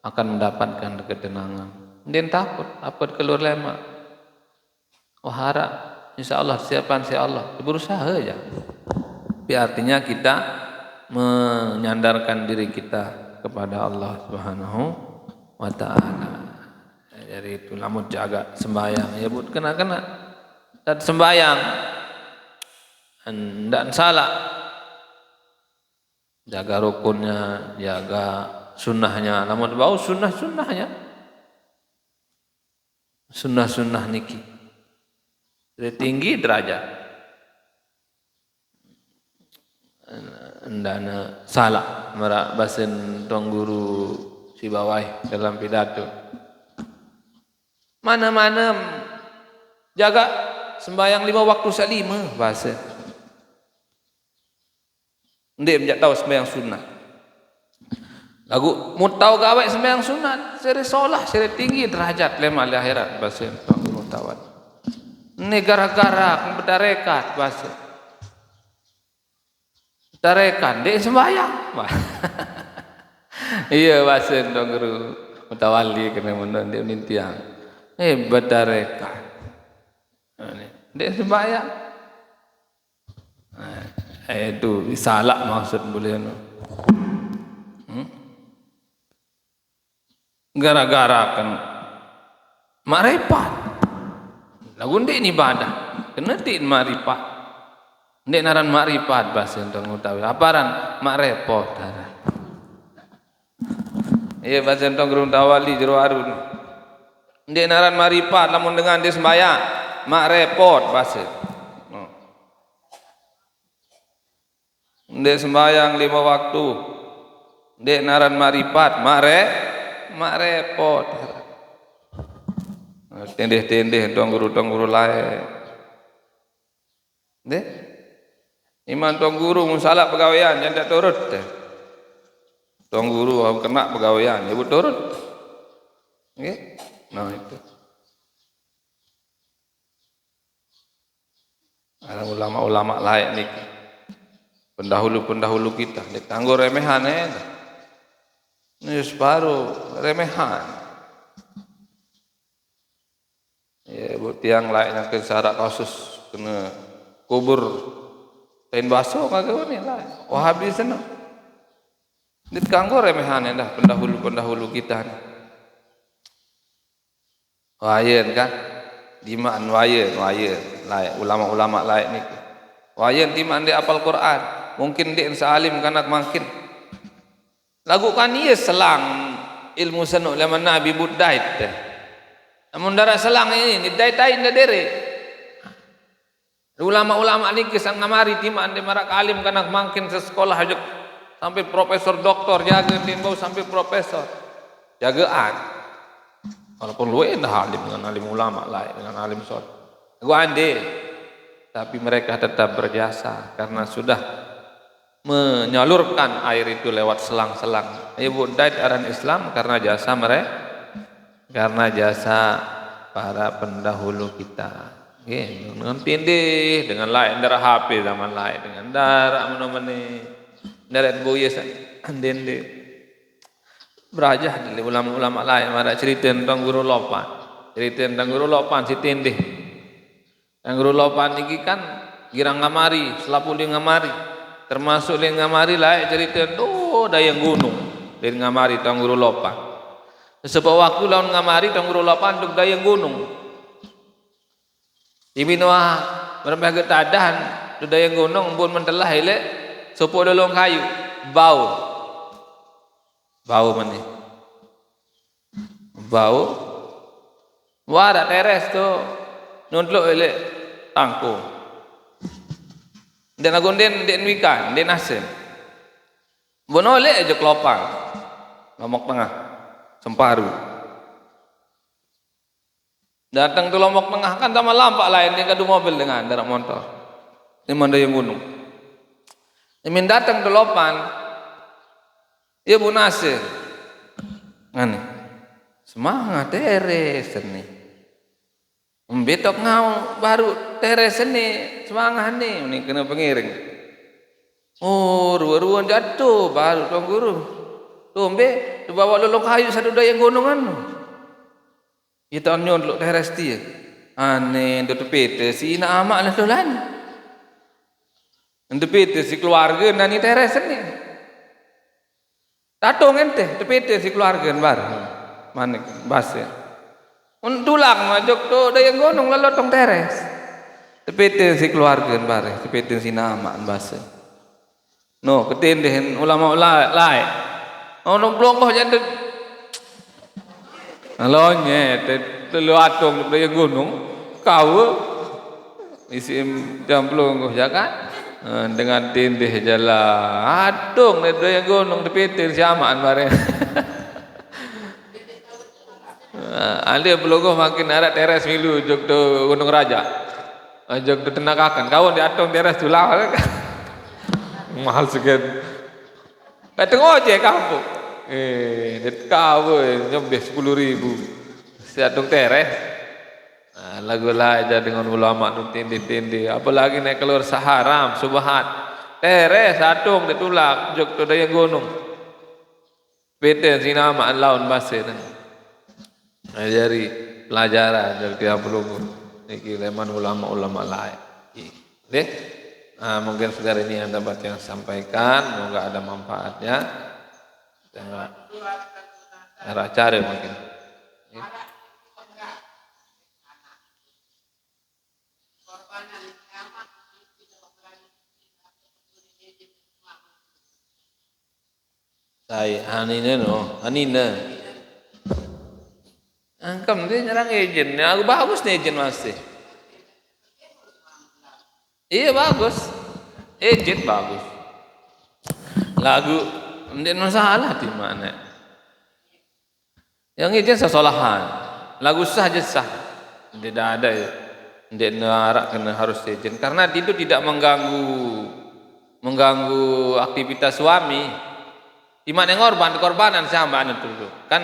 akan mendapatkan ketenangan. Dia takut apa keluar lema. Oh harap insyaallah siapan si Allah berusaha aja. Tapi artinya kita menyandarkan diri kita kepada Allah Subhanahu wa taala. Jadi itu lamun jaga sembahyang ya but kena dan sembahyang dan salah jaga rukunnya jaga sunnahnya namun bau sunnah niki tinggi derajat. Ndana salah merak basen tuang guru si bawai dalam pidato. Mana-mana jaga sembahyang 5 waktu salima bahasa. Ndek menjak tahu sembahyang sunat. Lagu mu tahu gawe sembahyang sunat, sere solah, sere tinggi derajat lema di akhirat bahasa tuang guru tawat. Ini gara-gara berdarekat bahasa. Tarekan dek sembahyang. Iya bahasa tuang guru mutawali kena menon dia nintiang. Berdarekat. Dek sembahyang. Itu salah maksud boleh no. Gara-gara kan maripat. Lagu ndek ni ibadah. Kena tik maripat. Ndek naran maripat bahasa tentang utawi. Aparan mak repot. Iya bahasa tentang guru tawali jero arun. Ndek naran maripat lamun dengan dia sembahyang mak repot bahasa. Ndek sembahyang 5 waktu. Ndek naran maripat mak repot. Tendeh-tendeh tuang guru lain. Ndek iman tuang guru musalah pegawaian yang tak turut. Tuang guru kena pegawaian, ibu turut. Nggih. Nah itu. Ada ulama-ulama lain nih. Pendahulu kita, dek tanggo remehan ini separuh remehan. Ya, buat tiang lainnya ke syarat kasus kena kubur kain baso kagak ni lah. Oh habis sana. Dek tanggo remehan dah pendahulu kita. Wayen kan, dimaan wayen lain ulama-ulama lain ni. Wayen dimaan dia apal Quran. Mungkin dia salim kanak makin. Lagu kan ia selang ilmu senu zaman Nabi Budait. Namun darah selang ini dai-dai nda dere. Ulama-ulama ni kisah ngamari timaan dia marak alim kanak makin sekolah aja sampai profesor doktor jaga timbau sampai profesor. Jagaan. Walaupun luwe dah alim dengan alim ulama lain dengan alim sor. Gua ande. Tapi mereka tetap berjasa karena sudah menyalurkan air itu lewat selang-selang. Ibu Daid aran Islam karena jasa mereka, karena jasa para pendahulu kita. Dengan tindih, dengan lain darah HP zaman lain, dengan darah menomene, darah boyes andende. Berajah dari ulama-ulama lain, ada cerita tentang guru lopan, si tindih. Yang guru lopan ini kan girang ngamari, selapu dia ngamari. Termasuk dia ngamari lah cerita dayang gunung dia ngamari tang guru lopan. Sebab waktu lawan ngamari tang guru lopan duk dayang gunung. Ibinoah berbagai tadahan tu dayang gunung pun mentelah ile sopo dolong kayu bau mani bau wara teres tu nuntluk ile tangku. Dan agunden den wikan, den asen. Bonole aja kelopang. Lombok tengah. Semparu. Datang ke Lombok tengah kan sama lampak lain dia kadu mobil dengan darak motor. Ini mandai gunung. Ini datang ke Lopan. Ya Bu Nasir. Ngani. Semangat teres ni. Betok ngau baru teres ni semangat ni kena pengiring. Oh ruan jatuh baru tuang guru. Tumbe tu bawa lolong kayu satu dayang gunungan. Kita nyon lu teres dia. Ane do tepete si na amak lah dolan. Tepete si keluarga nani teres ni. Tatung ente tepete si keluarga bar. Manik basnya. Untulang majok tu dayang gunung lalu tong teres. Tepete si keluarga bare, tepete si nama bahasa. No, ketindih ulama lain. Ono blongkoh jande. Alonye te telu atung dayang gunung kau isi jamplung ya kan. Dengan tindih jalan adung nih yang gunung dipitir siamaan bareng. Anda belum makin ada teres milu jog do Gunung Raja, jog do Tenagakan, kawan di atung teres tulang mahal sekian. Kadang ojek kampung, det kau nyampe 10.000 si atung teres. Lagu lah aja dengan ulama tu tindih-tindih, apalagi naik keluar saharam subhat teres atung ditulak jog tu daya gunung bete sinama laun basir ajari pelajaran jog tiap pelunggu niki leman ulama-ulama lain deh. Mungkin sekedar ini yang dapat yang sampaikan, semoga ada manfaatnya. Cara cari mungkin saya anina angkam dia nyerang agent aku bagus nih agent masih iya bagus agent bagus lagu tidak masalah di mana yang agent sesolahan lagu sah aja sah tidak ada ya tidak narak kena harus agent karena itu tidak mengganggu aktivitas suami. Di mana korbanan sama anu dulu kan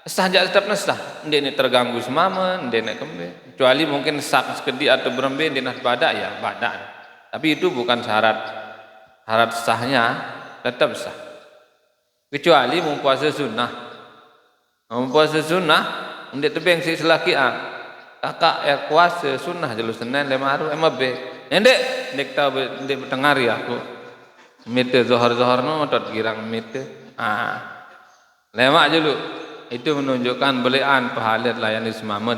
sah jak tetap sah ndek terganggu semama ndek kembe kecuali mungkin sak sekedi atau berembe ndek badak ya badak tapi itu bukan syarat sahnya tetap sah kecuali mempuasa sunnah ndek tebeng si selakian kakak puasa sunnah jelu Senin lemaru be ndek tahu ndek tengari aku mite zohar no tot girang mite lemak dulu itu menunjukkan belian pahala layani semama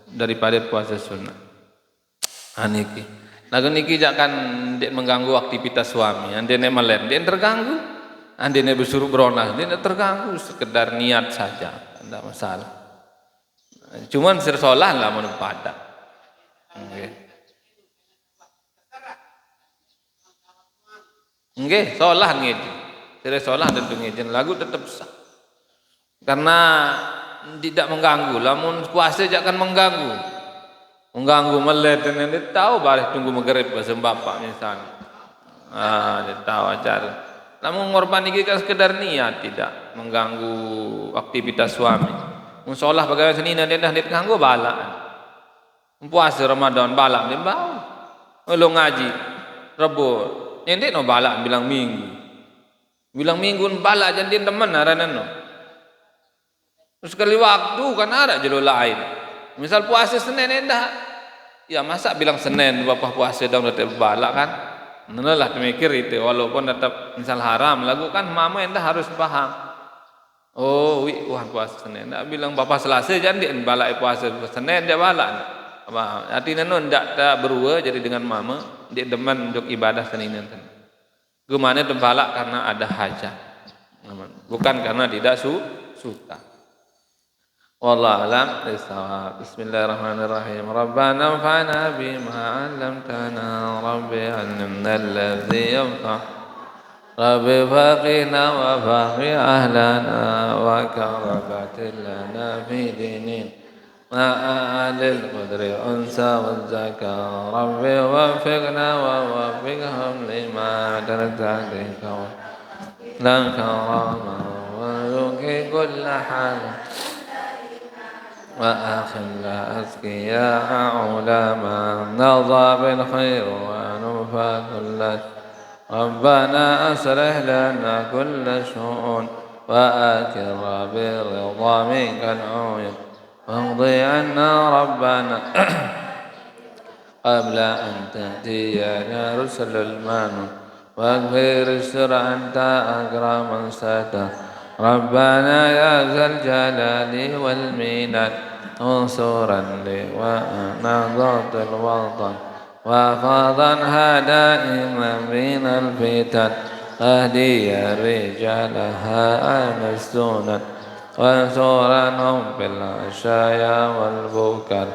daripada puasa sunnah niki lagu niki jangan dia mengganggu aktivitas suami ande ne malen dia terganggu ande ne bersuruh beronah dia terganggu sekedar niat saja tidak masalah cuman sersolah lah menurut pada Nggih, solah ngedi. Sire solah tentu ngedi lagu tetap sah. Karena tidak mengganggu, lamun puasa jangan mengganggu. Mengganggu melet dan dia tahu baris tunggu maghrib bahasa bapak misalnya. Dia tahu acara. Namun ngorban ini kan sekedar niat tidak mengganggu aktivitas suami. Mun solah pegawai Senin dia dah ditangguh balak. Puasa Ramadan balak dia bau. Lu ngaji Rebo nyendek no balak bilang minggu balak jangan teman aranan no terus sekali waktu kan ada jalur lain misal puasa Senin endah ya masa bilang Senin bapak puasa dong tetap balak kan nelah mikir itu walaupun tetap misal haram lagu kan mama endah harus paham oh wah puasa Senin endah bilang bapak Selasa jangan balak puasa Senin dia balak artinya no ndak berua jadi dengan mama dia demen untuk ibadah Senin nanti. Gimana tembalak karena ada hajat, bukan karena tidak suka. Wallahu a'lam bishawab. Bismillahirrahmanirrahim. Rabbana anfa'na bima 'allamtana. Rabbi 'allimna alladhi yanfa'. Rabbi faqina wa faqi ahlana wa karabatil lana fi dinin. مع القدر أنسى والزكاة ربي وفقنا ووفقهم لما ترتديك لا كرامة ويوكي كل حال وآخر لا أزكياء علماء نرضى بالخير ونوفى كل ربنا أصلح لنا كل شؤون وآكر بالرضا منك العيون واقضي عنا ربنا قبل أن تأتينا رسل المنون واغفر السر أنت أكرم ستر ربنا يا ذا الجلال والمنن انصرا لي ونهضة الوطن وفاضا دائما من الفتن أهدي رجالها أهل السنن وانصرنهم بالعشايا والبكر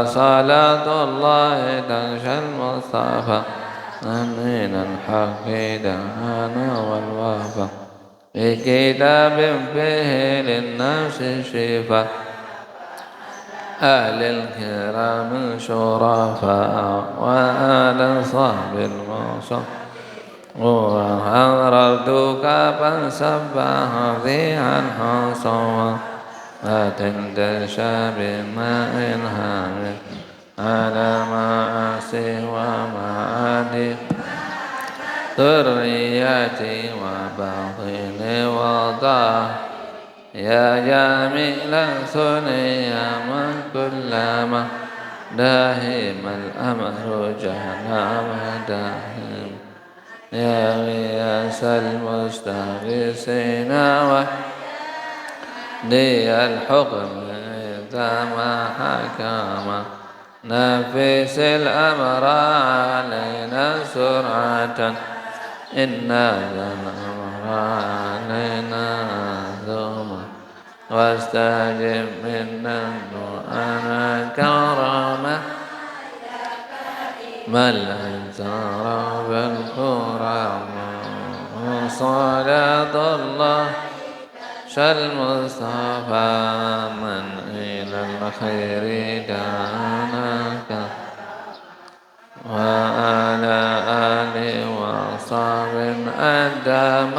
صلاة الله تغشى المصطفى أمين الحق دهانا والوفا بكتاب فيه للنفس شفاء أهل الكرام شرفاء وآل صحب المصطفى وأردتك فسبح ذيعا حصوا فتندشى بماء هامر على معاصي ومعادي ذريتي وباطن وضع يا جميل ثنيا من كلما داهم الأمر جهنم داهم يا غياث المستغيثين ودي الحكم إذا ما حكم نفس الأمر علينا سرعة إن الأمر علينا ثم واستجب منا أنا كرامة من انزار بالكرم صلاة الله المصطفى من إلى الخير داناك وعلى آله وصحبه أدام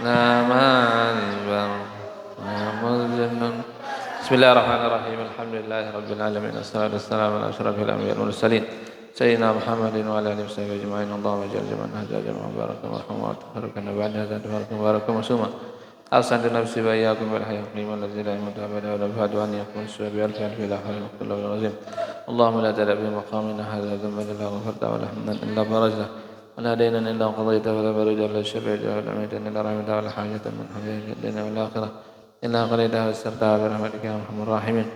لما البر بسم الله الرحمن الرحيم الحمد لله رب العالمين والصلاة والسلام على أشرف الأنبياء والمرسلين سيدنا محمد وعلى آله وصحبه أجمعين اللهم اجعل جمعنا هذا جمعا مباركا مرحوما وتفرقنا بعد هذا تفرقا مباركا معصوما أحسنت نفسي وإياكم بالحياة القيمة الذي لا يموت أبدا ولا يبعد أن يكون السوء بألف ألف لا حول ولا قوة إلا بالله اللهم لا تدع في مقامنا هذا ذنبا إلا غفرته ولا حمدا إلا فرجته ولا دينا إلا قضيته ولا برجا إلا شفيته ولا ميتا إلا رحمته ولا حاجة من حوائج الدنيا والآخرة إلا قضيتها ويسرتها برحمتك يا أرحم الراحمين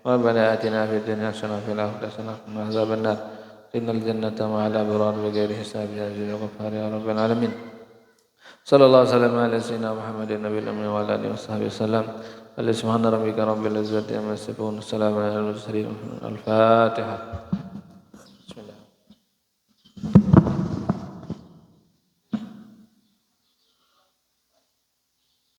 ربنا آتنا في الدنيا حسنة وفي الآخرة حسنة وقنا عذاب النار إن الجنة مع الأبرار بغير حساب يا عزيز الغفار يا رب العالمين صلى الله وسلم على سيدنا محمد النبي الأمين وعلى آله وصحبه وسلم سبحان ربك رب العزة عما يصفون السلام على المرسلين الفاتحة